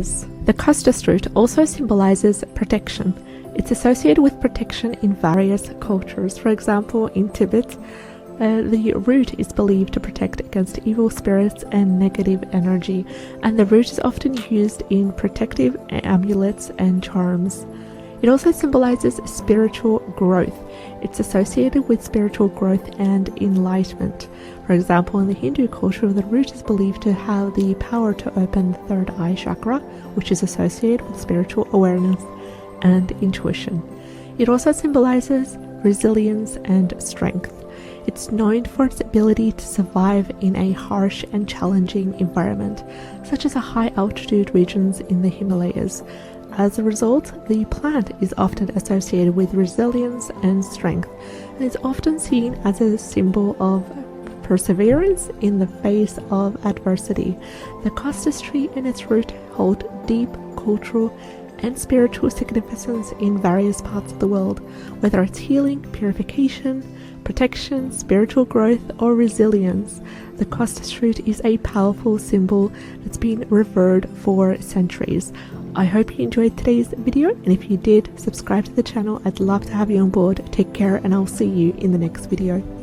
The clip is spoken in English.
The Costus root also symbolizes protection. It's associated with protection in various cultures. For example, in Tibet, the root is believed to protect against evil spirits and negative energy, and the root is often used in protective amulets and charms. It also symbolizes spiritual growth. It's associated with spiritual growth and enlightenment. For example, in the Hindu culture, the root is believed to have the power to open the third eye chakra, which is associated with spiritual awareness and intuition. It also symbolizes resilience and strength. It's known for its ability to survive in a harsh and challenging environment, such as high-altitude regions in the Himalayas. As a result, the plant is often associated with resilience and strength, and is often seen as a symbol of perseverance in the face of adversity. The Costus tree and its root hold deep cultural and spiritual significance in various parts of the world, whether it's healing, purification, protection, spiritual growth, or resilience. The Costus root is a powerful symbol that's been revered for centuries. I hope you enjoyed today's video, and if you did, subscribe to the channel. I'd love to have you on board. Take care, and I'll see you in the next video.